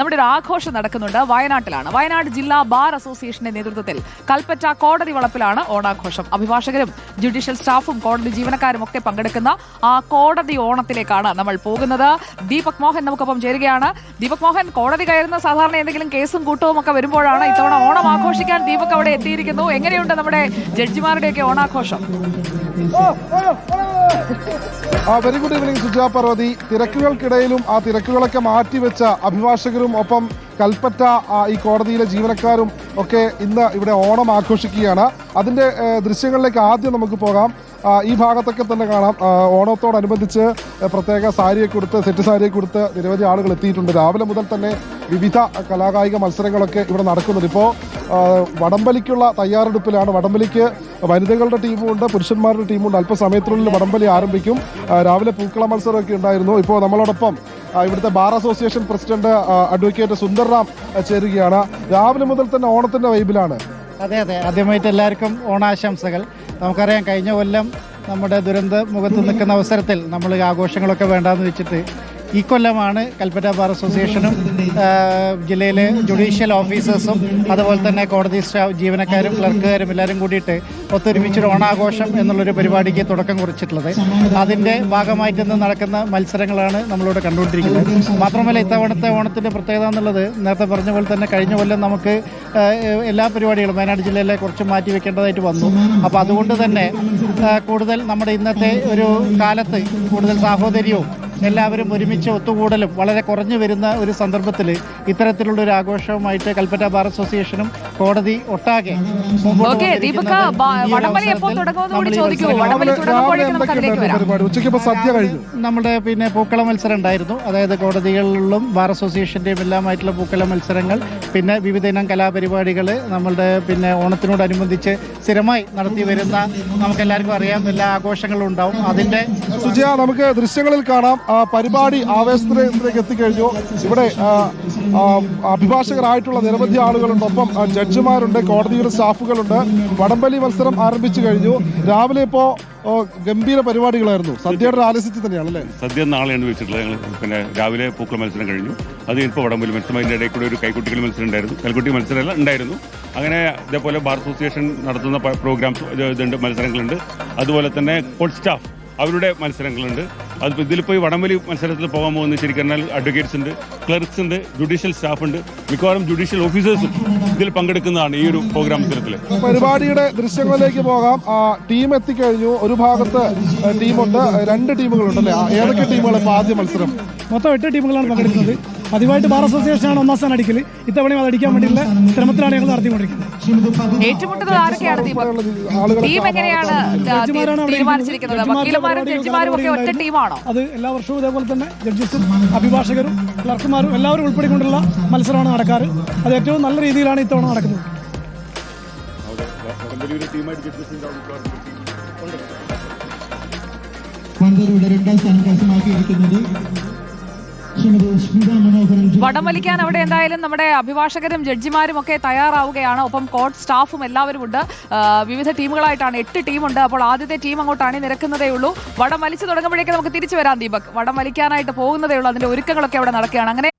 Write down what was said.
നമ്മുടെ ഒരു ആഘോഷം നടക്കുന്നുണ്ട്. വയനാട്ടിലാണ്. വയനാട് ജില്ലാ ബാർ അസോസിയേഷന്റെ നേതൃത്വത്തിൽ കൽപ്പറ്റ കോടതി വളപ്പിലാണ് ഓണാഘോഷം. അഭിഭാഷകരും ജുഡീഷ്യൽ സ്റ്റാഫും കോടതി ജീവനക്കാരും ഒക്കെ പങ്കെടുക്കുന്ന ആ കോടതി ഓണത്തിലേക്കാണ് നമ്മൾ പോകുന്നത്. ദീപക് മോഹൻ നമുക്കൊപ്പം ചേരുകയാണ്. ദീപക് മോഹൻ, കോടതി കയറുന്ന സാധാരണ എന്തെങ്കിലും കേസും കൂട്ടവും ഒക്കെ വരുമ്പോഴാണ്. ഇത്തവണ ഓണം ആഘോഷിക്കാൻ ദീപക് അവിടെ എത്തിയിരിക്കുന്നു. എങ്ങനെയുണ്ട് നമ്മുടെ ജഡ്ജിമാരുടെയൊക്കെ ഓണാഘോഷം? Very good evening Suja Parvathi. തിരക്കുകൾക്കിടയിലും ആ തിരക്കുകളൊക്കെ മാറ്റിവെച്ച അഭിഭാഷകരും ഒപ്പം കൽപ്പറ്റ ഈ കോടതിയിലെ ജീവനക്കാരും ഒക്കെ ഇന്ന് ഇവിടെ ഓണം ആഘോഷിക്കുകയാണ്. അതിൻ്റെ ദൃശ്യങ്ങളിലേക്ക് ആദ്യം നമുക്ക് പോകാം. ഈ ഭാഗത്തൊക്കെ തന്നെ കാണാം. ഓണത്തോടനുബന്ധിച്ച് പ്രത്യേക സാരിയൊക്കെ കൊടുത്ത്, സെറ്റ് സാരിയൊക്കെ കൊടുത്ത് നിരവധി ആളുകൾ എത്തിയിട്ടുണ്ട്. രാവിലെ മുതൽ തന്നെ വിവിധ കലാകായിക മത്സരങ്ങളൊക്കെ ഇവിടെ നടക്കുന്നുണ്ട്. ഇപ്പോൾ വടംവലിക്കുള്ള തയ്യാറെടുപ്പിലാണ്. വടംവലിക്ക് വനിതകളുടെ ടീമുണ്ട്, പുരുഷന്മാരുടെ ടീമുണ്ട്. അല്പസമയത്തിനുള്ളിൽ വടംവലി ആരംഭിക്കും. രാവിലെ പൂക്കള മത്സരമൊക്കെ ഉണ്ടായിരുന്നു. ഇപ്പോൾ നമ്മളോടൊപ്പം ഇവിടുത്തെ ബാർ അസോസിയേഷൻ പ്രസിഡന്റ് അഡ്വക്കേറ്റ് സുന്ദർറാം ചേരുകയാണ്. രാവിലെ മുതൽ തന്നെ ഓണത്തിന്റെ വൈബിലാണ്. അതെ, ആദ്യമായിട്ട് എല്ലാവർക്കും ഓണാശംസകൾ. നമുക്കറിയാം, കഴിഞ്ഞ കൊല്ലം നമ്മുടെ ദുരന്ത മുഖത്ത് നിൽക്കുന്ന അവസരത്തിൽ നമ്മൾ ആഘോഷങ്ങളൊക്കെ വേണ്ടാന്ന് വെച്ചിട്ട് ഈ കൊല്ലമാണ് കൽപ്പറ്റ ബാർ അസോസിയേഷനും ജില്ലയിലെ ജുഡീഷ്യൽ ഓഫീസേഴ്സും അതുപോലെ തന്നെ കോടതി സ്റ്റാഫ് ജീവനക്കാരും ക്ലർക്കുകാരും എല്ലാവരും കൂടിയിട്ട് ഒത്തൊരുമിച്ചൊരു ഓണാഘോഷം എന്നുള്ളൊരു പരിപാടിക്ക് തുടക്കം കുറിച്ചിട്ടുള്ളത്. അതിൻ്റെ ഭാഗമായിട്ട് ഇന്ന് നടക്കുന്ന മത്സരങ്ങളാണ് നമ്മളിവിടെ കണ്ടുകൊണ്ടിരിക്കുന്നത്. മാത്രമല്ല, ഇത്തവണത്തെ ഓണത്തിൻ്റെ പ്രത്യേകത എന്നുള്ളത് നേരത്തെ പറഞ്ഞ പോലെ തന്നെ കഴിഞ്ഞ കൊല്ലം നമുക്ക് എല്ലാ പരിപാടികളും വയനാട് ജില്ലയിലെ കുറച്ച് മാറ്റി വെക്കേണ്ടതായിട്ട് വന്നു. അപ്പോൾ അതുകൊണ്ട് തന്നെ കൂടുതൽ നമ്മുടെ ഇന്നത്തെ ഒരു കാലത്ത് കൂടുതൽ സാഹോദര്യവും എല്ലാവരും ഒരുമിച്ച് ഒത്തുകൂടലും വളരെ കുറഞ്ഞു വരുന്ന ഒരു സന്ദർഭത്തിൽ ഇത്തരത്തിലുള്ള ഒരു ആഘോഷവുമായിട്ട് കൽപ്പറ്റ ബാർ അസോസിയേഷനും കോടതി ഒട്ടാകെ നമ്മുടെ പൂക്കള മത്സരം ഉണ്ടായിരുന്നു. അതായത് കോടതികളിലും ബാർ അസോസിയേഷന്റെയും എല്ലാമായിട്ടുള്ള പൂക്കള മത്സരങ്ങൾ, പിന്നെ വിവിധ ഇനം കലാപരിപാടികൾ നമ്മളുടെ ഓണത്തിനോടനുബന്ധിച്ച് സ്ഥിരമായി നടത്തി വരുന്ന നമുക്കെല്ലാവർക്കും അറിയാം എല്ലാ ആഘോഷങ്ങളും ഉണ്ടാവും. അതിന്റെ നമുക്ക് ദൃശ്യങ്ങളിൽ കാണാം. പരിപാടി ആവേശത്തിലേക്ക് എത്തിക്കഴിഞ്ഞു. ഇവിടെ അഭിഭാഷകരായിട്ടുള്ള നിരവധി ആളുകളുണ്ട്, ഒപ്പം ജഡ്ജിമാരുണ്ട്, കോടതിയുടെ സ്റ്റാഫുകളുണ്ട്. വടംവലി മത്സരം ആരംഭിച്ചു കഴിഞ്ഞു. രാവിലെ ഇപ്പോൾ ഗംഭീര പരിപാടികളായിരുന്നു. സദ്യയുടെ ആലസ്യത്തിൽ തന്നെയാണല്ലേ? സദ്യ നാളെയാണ് വെച്ചിട്ടുള്ളത്. ഞങ്ങൾ രാവിലെ പൂക്കള മത്സരം കഴിഞ്ഞു. അത് ഇപ്പോൾ വടംവലി മത്സരം, അതിൻ്റെ ഇടയിൽ കൂടെ ഒരു കൈക്കുട്ടികൾ മത്സരം ഉണ്ടായിരുന്നു. കൈക്കുട്ടി മത്സരമെല്ലാം ഉണ്ടായിരുന്നു. അങ്ങനെ ഇതേപോലെ ബാർ അസോസിയേഷൻ നടത്തുന്ന പ്രോഗ്രാംസ് ഇതുണ്ട്, മത്സരങ്ങളുണ്ട്. അതുപോലെ തന്നെ കോർട്ട് സ്റ്റാഫ് അവരുടെ മത്സരങ്ങളുണ്ട്. അത് ഇതിലിപ്പോൾ ഈ വടംവലി മത്സരത്തിൽ പോകാൻ പോകുന്നത് ശരിക്കും പറഞ്ഞാൽ അഡ്വക്കേറ്റ്സ് ഉണ്ട്, ക്ലർക്സ് ഉണ്ട്, ജുഡീഷ്യൽ സ്റ്റാഫ് ഉണ്ട്. മിക്കവാറും ജുഡീഷ്യൽ ഓഫീസേഴ്സും ഇതിൽ പങ്കെടുക്കുന്നതാണ് ഈ ഒരു പ്രോഗ്രാം മത്സരത്തിൽ. പരിപാടിയുടെ ദൃശ്യങ്ങളിലേക്ക് പോകാം. ടീം എത്തിക്കഴിഞ്ഞു. ഒരു ഭാഗത്ത് ടീമുണ്ട്, 2 ടീമുകളുണ്ടല്ലേ? ഏതൊക്കെ ടീമുകളാണ് ആദ്യ മത്സരം? മൊത്തം 8 ടീമുകളാണ് പങ്കെടുക്കുന്നത്. പതിവായിട്ട് ബാർ അസോസിയേഷനാണ് 1ാം സ്ഥാനം അടിക്കൽ. ഇത്തവണയും അത് അടിക്കാൻ വേണ്ടിയുള്ള ശ്രമത്തിലാണ് ഞങ്ങൾ നടത്തിക്കൊണ്ടിരിക്കുന്നത്. ഏറ്റുമുട്ടുന്നത് ആരൊക്കെയാണ്? ടീം എങ്ങനെയാണ് തീരുമാനിച്ചിരിക്കുന്നത്? വക്കീലന്മാരും ജഡ്ജിമാരും ഒക്കെ ഒറ്റ ടീമാണോ? അത് എല്ലാ വർഷവും ഇതേപോലെ തന്നെ ജഡ്ജസും അഭിഭാഷകരും ക്ലർക്കുമാരും എല്ലാവരും ഉൾപ്പെടുത്തിക്കൊണ്ടുള്ള മത്സരമാണ് നടക്കാറ്. അത് ഏറ്റവും നല്ല രീതിയിലാണ് ഇത്തവണ നടക്കുന്നത്. വടംവലിക്കാൻ അവിടെ എന്തായാലും നമ്മുടെ അഭിഭാഷകരും ജഡ്ജിമാരും ഒക്കെ തയ്യാറാവുകയാണ്. ഒപ്പം കോർട്ട് സ്റ്റാഫും എല്ലാവരും ഉണ്ട്. വിവിധ ടീമുകളായിട്ടാണ്, 8 ടീമുണ്ട്. അപ്പോൾ ആദ്യത്തെ ടീം അങ്ങോട്ട് അണിനിരക്കുന്നതേ ഉള്ളൂ. വടം വലിച്ചു തുടങ്ങുമ്പോഴേക്കും നമുക്ക് തിരിച്ചു വരാം ദീപക്. വടം വലിക്കാനായിട്ട് പോകുന്നതേ ഉള്ളൂ. അതിന്റെ ഒരുക്കങ്ങളൊക്കെ അവിടെ നടക്കുകയാണ്. അങ്ങനെ